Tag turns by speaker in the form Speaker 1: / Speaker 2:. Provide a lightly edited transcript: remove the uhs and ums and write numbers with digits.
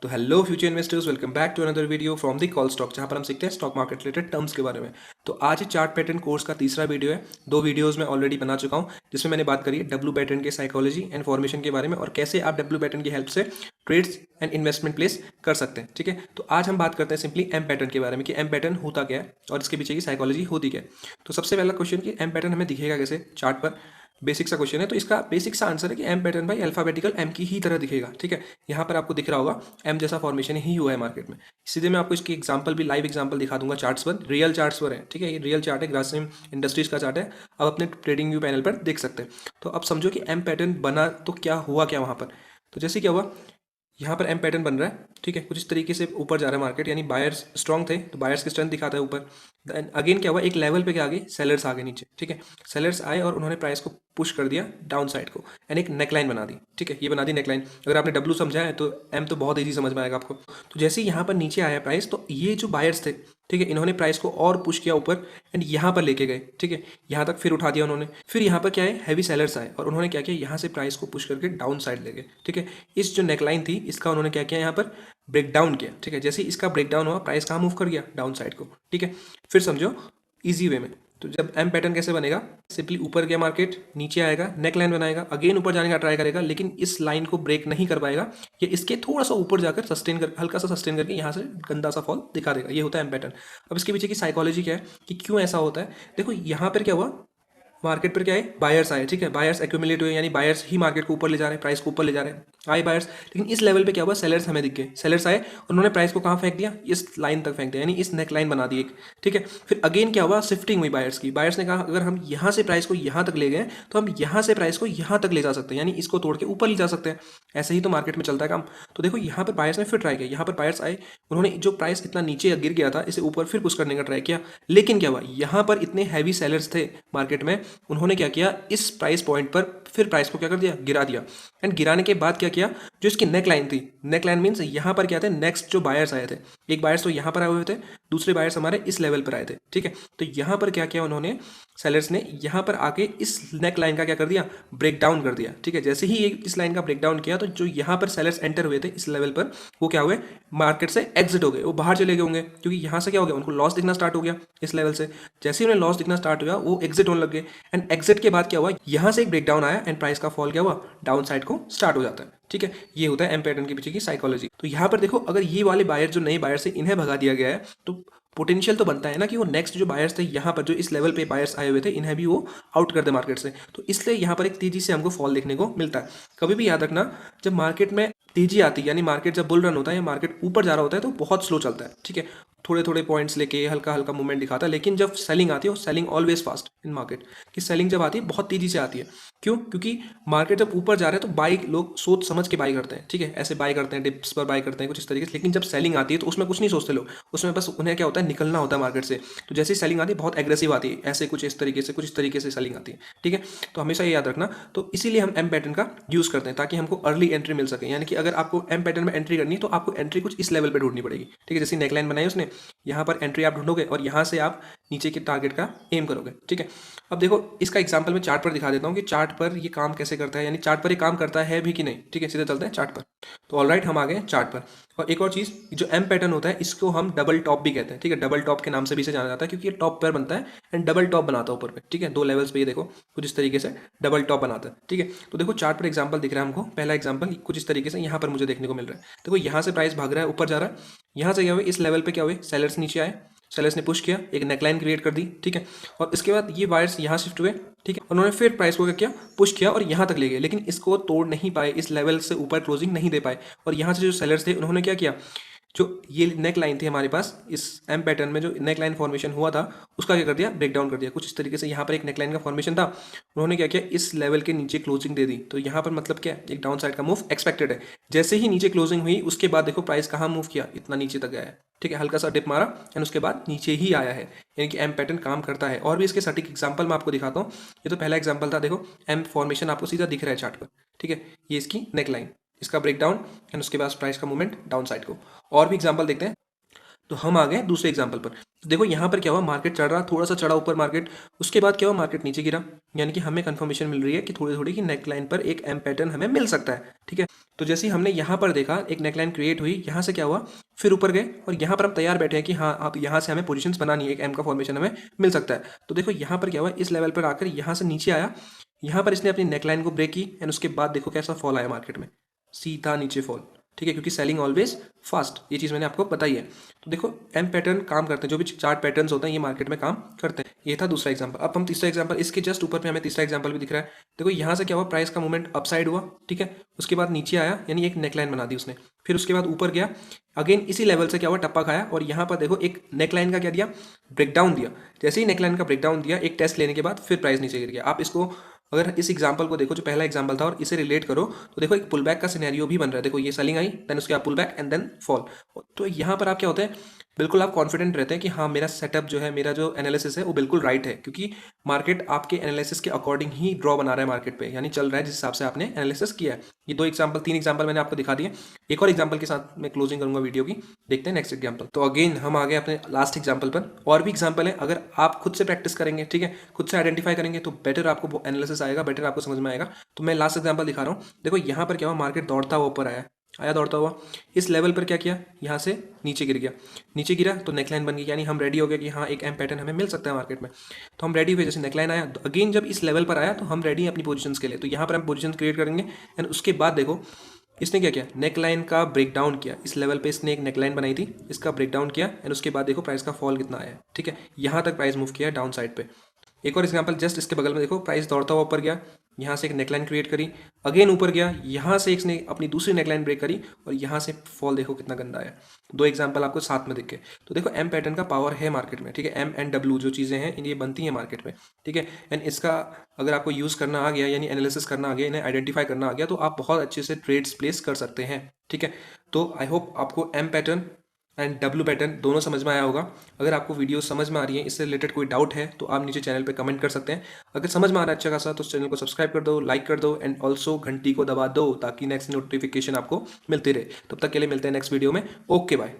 Speaker 1: तो hello future investors, welcome back to another video from the call stock, जहां पर हम सीखते हैं स्टॉक मार्केट रिलेटेड टर्म्स के बारे में। तो आज चार्ट पैटर्न कोर्स का तीसरा वीडियो है। दो वीडियोस में ऑलरेडी बना चुका हूं, जिसमें मैंने बात करी है डब्ल्यू पैटर्न के साइकोलॉजी एंड फॉर्मेशन के बारे में और कैसे आप डब्ल्यू पैटर्न की हेल्प से ट्रेड्स एंड इन्वेस्टमेंट प्लेस कर सकते हैं। ठीक है, तो आज हम बात करते हैं सिंपली एम पैटर्न के बारे में कि एम पैटर्न होता क्या है और इसके पीछे की साइकोलॉजी होती क्या है। तो सबसे पहला क्वेश्चन कि एम पैटर्न हमें दिखेगा कैसे चार्ट पर। बेसिक सा क्वेश्चन है, तो इसका बेसिक सा आंसर है कि एम पैटर्न भाई अल्फाबेटिकल एम की ही तरह दिखेगा। ठीक है, यहाँ पर आपको दिख रहा होगा एम जैसा फॉर्मेशन ही हुआ है मार्केट में। सीधे मैं आपको इसकी एग्जांपल भी लाइव एग्जांपल दिखा दूंगा चार्ट्स पर, रियल चार्ट्स पर है। ठीक है, ये रियल चार्ट है, ग्रासिम इंडस्ट्रीज का चार्ट है। आप अपने ट्रेडिंग व्यू पैनल पर देख सकते हैं। तो अब समझो कि एम पैटर्न बना तो क्या हुआ क्या वहाँ पर। तो जैसे क्या हुआ, यहाँ पर एम पैटर्न बन रहा है। ठीक है, कुछ इस तरीके से ऊपर जा रहा है मार्केट, यानी बायर्स स्ट्रॉन्ग थे तो बायर्स की स्ट्रेंथ दिखाता है ऊपर। देन अगेन क्या हुआ, एक लेवल पे क्या आ गई, सेलर्स आ गए नीचे। ठीक है, सेलर्स आए और उन्होंने प्राइस को पुश कर दिया डाउन साइड को, यानी एक नेकलाइन बना दी। ठीक है, ये बना दी नेकलाइन। अगर आपने डब्ल्यू समझा है तो एम तो बहुत ईजी समझ में आएगा आपको। तो जैसे ही यहाँ पर नीचे आया प्राइस, तो ये जो बायर्स थे, ठीक है, इन्होंने प्राइस को और पुश किया ऊपर एंड यहाँ पर लेके गए। ठीक है, यहाँ तक फिर उठा दिया उन्होंने। फिर यहाँ पर क्या है, हैवी सेलर्स आए और उन्होंने क्या किया, यहाँ से प्राइस को पुश करके डाउन साइड ले गए। ठीक है, इस जो नेकलाइन थी इसका उन्होंने क्या किया, यहाँ पर ब्रेक डाउन किया। ठीक है, जैसे ही इसका ब्रेक डाउन हुआ, प्राइस कहाँ मूव कर गया, डाउन साइड को। ठीक है, फिर समझो इजी वे में। तो जब एम पैटर्न कैसे बनेगा, सिंपली ऊपर गया मार्केट, नीचे आएगा, नेक लाइन बनाएगा, अगेन ऊपर जाने का ट्राई करेगा, लेकिन इस लाइन को ब्रेक नहीं कर पाएगा। ये इसके थोड़ा सा ऊपर जाकर सस्टेन कर, हल्का सा सस्टेन करके यहाँ से गंदा सा फॉल दिखा देगा। ये होता है एम पैटर्न। अब इसके पीछे की साइकोलॉजी क्या है कि क्यों ऐसा होता है। देखो यहाँ पर क्या हुआ, मार्केट पर क्या है, बायर्स आए। ठीक है, बायर्स एक्यूमुलेट हुए, यानी बायर्स ही मार्केट को ऊपर ले जा रहे हैं, प्राइस को ऊपर ले जा रहे हैं, आए बायर्स। लेकिन इस लेवल पे क्या हुआ, सेलर्स हमें दिख गए। सेलर्स आए और उन्होंने प्राइस को कहाँ फेंक दिया, इस लाइन तक फेंक दिया, यानी इस नेक लाइन बना दी एक। ठीक है, फिर अगेन क्या हुआ, शिफ्टिंग हुई बायर्स की। बायर्स ने कहा अगर हम यहाँ से प्राइस को यहाँ तक ले गए तो हम यहाँ से प्राइस को यहाँ तक ले जा सकते हैं, यानी इसको तोड़ के ऊपर ले जा सकते हैं। ऐसे ही तो मार्केट में चलता है काम। तो देखो यहाँ पर बायर्स ने फिर ट्राई किया, यहाँ पर बायर्स आए, उन्होंने जो प्राइस इतना नीचे गिर गया था इसे ऊपर फिर पुश करने का ट्राई किया। लेकिन क्या हुआ, यहाँ पर इतने हैवी सेलर्स थे मार्केट में, उन्होंने क्या किया, इस प्राइस पॉइंट पर फिर प्राइस को क्या कर दिया, गिरा दिया। एंड गिराने के बाद क्या किया, जो इसकी नेक लाइन थी, नेक लाइन मीन्स यहाँ पर क्या थे, नेक्स्ट जो बायर्स आए थे, एक बायर्स तो यहाँ पर आए हुए थे, दूसरे बायर्स हमारे इस लेवल पर आए थे। ठीक है, तो यहाँ पर क्या किया उन्होंने, सेलर्स ने यहाँ पर आके इस नेक लाइन का क्या कर दिया, ब्रेक डाउन कर दिया। ठीक है, जैसे ही इस लाइन का ब्रेक डाउन किया, तो जो यहाँ पर सेलर्स एंटर हुए थे इस लेवल पर, वो क्या हुए, मार्केट से एग्जिट हो गए, वो बाहर चले गए होंगे, क्योंकि यहाँ से क्या हो गया, उनको लॉस दिखना स्टार्ट हो गया इस लेवल से। जैसे ही उन्हें लॉस दिखना स्टार्ट हुआ, वो एग्जिट होने लग गए। एंड एग्जिट के बाद क्या हुआ, यहाँ से एक ब्रेकडाउन आया एंड प्राइस का फॉल क्या हुआ, डाउन साइड को स्टार्ट हो जाता है। ठीक है, ये होता है एम पैटर्न के पीछे की साइकोलॉजी। तो यहाँ पर देखो, अगर ये वाले बायर जो नए बायर से इन्हें भगा दिया गया है, तो पोटेंशियल तो बनता है ना कि वो नेक्स्ट जो बायर्स थे यहाँ पर, जो इस लेवल पे बायर्स आए हुए थे, इन्हें भी वो आउट कर दे मार्केट से। तो इसलिए यहाँ पर एक तेजी से हमको फॉल देखने को मिलता है। कभी भी याद रखना, जब मार्केट में तेजी आती है, यानी मार्केट जब बुल रन होता है या मार्केट ऊपर जा रहा होता है, तो बहुत स्लो चलता है। ठीक है, थोड़े थोड़े पॉइंट्स लेके हल्का हल्का मूवमेंट दिखाता है। लेकिन जब सेलिंग आती है, वो selling always fast in market, कि सेलिंग जब आती है बहुत तेजी से आती है। क्यों, क्योंकि मार्केट जब ऊपर जा रहे हैं तो बाई लोग सोच समझ के बाई करते हैं। ठीक है, ऐसे बाई करते हैं, डिप्स पर बाई करते हैं कुछ इस तरीके से। लेकिन जब सेलिंग आती है तो उसमें कुछ नहीं सोचते लोग, उसमें बस उन्हें क्या होता है, निकलना होता है मार्केट से। तो जैसे ही सेलिंग आती है बहुत एग्रेसिव आती है, ऐसे कुछ इस तरीके से, कुछ इस तरीके से सेलिंग आती है। ठीक है, तो हमेशा ये याद रखना। तो इसीलिए हम एम पैटर्न का यूज़ करते हैं, ताकि हमको अर्ली एंट्री मिल सके। यानी कि अगर आपको एम पैटर्न में एंट्री करनी है तो आपको एंट्री कुछ इस लेवल पर ढूंढनी पड़ेगी। ठीक है, जैसे नेकलाइन बनाई उसने, यहाँ पर एंट्री आप ढूंढोगे और यहाँ से आप नीचे के टारगेट का एम करोगे। ठीक है, अब देखो इसका एग्जांपल मैं चार्ट पर दिखा देता हूँ कि चार्ट पर ये काम कैसे करता है, यानी चार्ट पर ये काम करता है भी कि नहीं। ठीक है, सीधे चलते हैं चार्ट पर। तो ऑलराइट, हम आ गए चार्ट पर। और एक और चीज़, जो एम पैटर्न होता है इसको हम डबल टॉप भी कहते हैं। ठीक है, डबल टॉप के नाम से भी इसे जाना जाता है, क्योंकि ये टॉप पर बनता है एंड डबल टॉप बनाता है ऊपर पे। ठीक है, दो लेवल्स पे ये देखो कुछ इस तरीके से डबल टॉप बनाता है। ठीक है, तो देखो चार्ट पर एग्जाम्पल दिख रहा है हमको। पहला एग्जाम्पल कुछ इस तरीके से यहाँ पर मुझे देखने को मिल रहा है। देखो यहाँ से प्राइस भाग रहा है, ऊपर जा रहा है, यहाँ से क्या हुआ, इस लेवल पे क्या हुए, सेलर्स नीचे आए, सेलर्स ने पुश किया, एक नेकलाइन क्रिएट कर दी। ठीक है, और इसके बाद ये वायर्स यहाँ शिफ्ट हुए। ठीक है, उन्होंने फिर प्राइस को क्या किया, पुश किया और यहाँ तक ले गए, लेकिन इसको तोड़ नहीं पाए, इस लेवल से ऊपर क्लोजिंग नहीं दे पाए। और यहाँ से जो सेलर्स थे उन्होंने क्या किया, जो ये नेक लाइन थी हमारे पास, इस एम पैटर्न में जो नेक लाइन फॉर्मेशन हुआ था उसका क्या कर दिया, ब्रेक डाउन कर दिया। कुछ इस तरीके से यहाँ पर एक नेक लाइन का फॉर्मेशन था, उन्होंने क्या किया, इस लेवल के नीचे क्लोजिंग दे दी। तो यहाँ पर मतलब क्या है, एक डाउन साइड का मूव एक्सपेक्टेड है। जैसे ही नीचे क्लोजिंग हुई, उसके बाद देखो प्राइस कहाँ मूव किया, इतना नीचे तक गया है। ठीक है, हल्का सा डिप मारा एंड उसके बाद नीचे ही आया है, यानी कि एम पैटर्न काम करता है। और भी इसके सटीक एग्जांपल मैं आपको दिखाता हूँ। ये तो पहला एग्जांपल था, देखो एम फॉर्मेशन आपको सीधा दिख रहा है चार्ट पर। ठीक है, ये इसकी नेक लाइन, इसका ब्रेकडाउन एंड उसके बाद प्राइस का मूवमेंट डाउन साइड को। और भी एग्जांपल देखते हैं। तो हम आ गए दूसरे एग्जांपल पर। तो देखो यहाँ पर क्या हुआ, मार्केट चढ़ रहा, थोड़ा सा चढ़ा ऊपर मार्केट, उसके बाद क्या हुआ, मार्केट नीचे गिरा। यानी कि हमें कंफर्मेशन मिल रही है कि थोड़ी थोड़ी की नेकलाइन पर एक एम पैटर्न हमें मिल सकता है। ठीक है, तो जैसे ही हमने यहाँ पर देखा एक नेकलाइन क्रिएट हुई, यहाँ से क्या हुआ, फिर ऊपर गए और यहाँ पर हम तैयार बैठे हैं कि हाँ आप यहाँ से हमें पोजीशंस बनानी है, एक एम का फॉर्मेशन हमें मिल सकता है। तो देखो यहाँ पर क्या हुआ, इस लेवल पर आकर यहाँ से नीचे आया, यहाँ पर इसने अपनी नेकलाइन को ब्रेक की एंड उसके बाद देखो कैसा फॉल आया मार्केट में, सीधा नीचे फॉल। ठीक है, क्योंकि सेलिंग ऑलवेज फास्ट, ये चीज़ मैंने आपको बताई है। तो देखो एम पैटर्न काम करते हैं, जो भी चार्ट पैटर्न्स होते हैं ये मार्केट में काम करते हैं। ये था दूसरा एग्जांपल। अब हम तीसरा एग्जांपल, इसके जस्ट ऊपर पे हमें तीसरा एग्जांपल भी दिख रहा है। देखो यहाँ से क्या हुआ, प्राइस का मूवमेंट अपसाइड हुआ। ठीक है, उसके बाद नीचे आया, यानी एक नेकलाइन बना दी उसने, फिर उसके बाद ऊपर गया, अगेन इसी लेवल से क्या हुआ, टप्पा खाया और यहाँ पर देखो एक नेकलाइन का क्या दिया, ब्रेकडाउन दिया। जैसे ही नेकलाइन का ब्रेकडाउन दिया, एक टेस्ट लेने के बाद फिर प्राइस नीचे गिर गया। आप इसको अगर इस एग्जांपल को देखो, जो पहला एग्जांपल था, और इसे रिलेट करो, तो देखो एक पुल बैक का सिनेरियो भी बन रहा है। देखो ये सेलिंग आई, देन उसके बाद pull back and then fall. तो यहाँ पर आप क्या होता है, बिल्कुल आप कॉन्फिडेंट रहते हैं कि हाँ मेरा सेटअप जो है, मेरा जो एनालिसिस है वो बिल्कुल राइट है, क्योंकि मार्केट आपके एनालिसिस के अकॉर्डिंग ही ड्रॉ बना रहा है मार्केट पे, यानी चल रहा है जिस हिसाब से आपने एनालिसिस किया है। ये दो एग्जांपल, तीन एग्जांपल मैंने आपको दिखा दिए। एक और एग्जांपल के साथ मैं क्लोजिंग करूंगा वीडियो की, देखते हैं नेक्स्ट एग्जांपल। तो अगेन हम आ गए अपने लास्ट एग्जांपल पर। और भी एग्जांपल है, अगर आप खुद से प्रैक्टिस करेंगे, ठीक है, खुद से आइडेंटिफाई करेंगे, तो बेटर आपको एनालिसिस आएगा, बेटर आपको समझ में आएगा। तो मैं लास्ट एग्जांपल दिखा रहा हूँ। देखो यहाँ पर क्या हुआ, मार्केट दौड़ता हुआ ऊपर आया, आया दौड़ता हुआ, इस लेवल पर क्या किया, यहाँ से नीचे गिर गया, नीचे गिरा तो नेकलाइन बन गई, यानी हम रेडी हो गए कि हाँ एक एम पैटर्न हमें मिल सकता है मार्केट में। तो हम रेडी हुए, जैसे नेकलाइन आया तो अगेन जब इस लेवल पर आया तो हम रेडी हैं अपनी पोजीशंस के लिए। तो यहाँ पर हम पोजीशन क्रिएट करेंगे एंड उसके बाद देखो इसने क्या किया, नेकलाइन का ब्रेकडाउन किया। इस लेवल पे इसने एक नेकलाइन बनाई थी, इसका ब्रेकडाउन किया एंड उसके बाद देखो प्राइस का फॉल कितना आया है। ठीक है, यहाँ तक प्राइस मूव किया डाउन साइड पे। एक और एग्जांपल जस्ट इसके बगल में देखो, प्राइस दौड़ता हुआ ऊपर गया, यहाँ से एक नेकलाइन क्रिएट करी, अगेन ऊपर गया, यहाँ से इसने अपनी दूसरी नेकलाइन ब्रेक करी और यहाँ से फॉल देखो कितना गंदा है। दो एग्जांपल आपको साथ में दिख गए। तो देखो एम पैटर्न का पावर है मार्केट में। ठीक है, एम एंड डब्ल्यू जो चीज़ें हैं ये बनती हैं मार्केट में। ठीक है, एंड इसका अगर आपको यूज़ करना आ गया, यानी एनालिसिस करना आ गया, इन्हें आइडेंटिफाई करना आ गया, तो आप बहुत अच्छे से ट्रेड्स प्लेस कर सकते हैं। ठीक है, तो आई होप आपको M pattern and W pattern दोनों समझ में आया होगा। अगर आपको वीडियो समझ में आ रही है, इससे रिलेटेड कोई डाउट है, तो आप नीचे चैनल पे कमेंट कर सकते हैं। अगर समझ में आ रहा है अच्छा खासा, तो चैनल को सब्सक्राइब कर दो, लाइक कर दो एंड ऑल्सो घंटी को दबा दो, ताकि नेक्स्ट नोटिफिकेशन आपको मिलती रहे। तब तक के लिए मिलते हैं नेक्स्ट वीडियो में। Okay bye.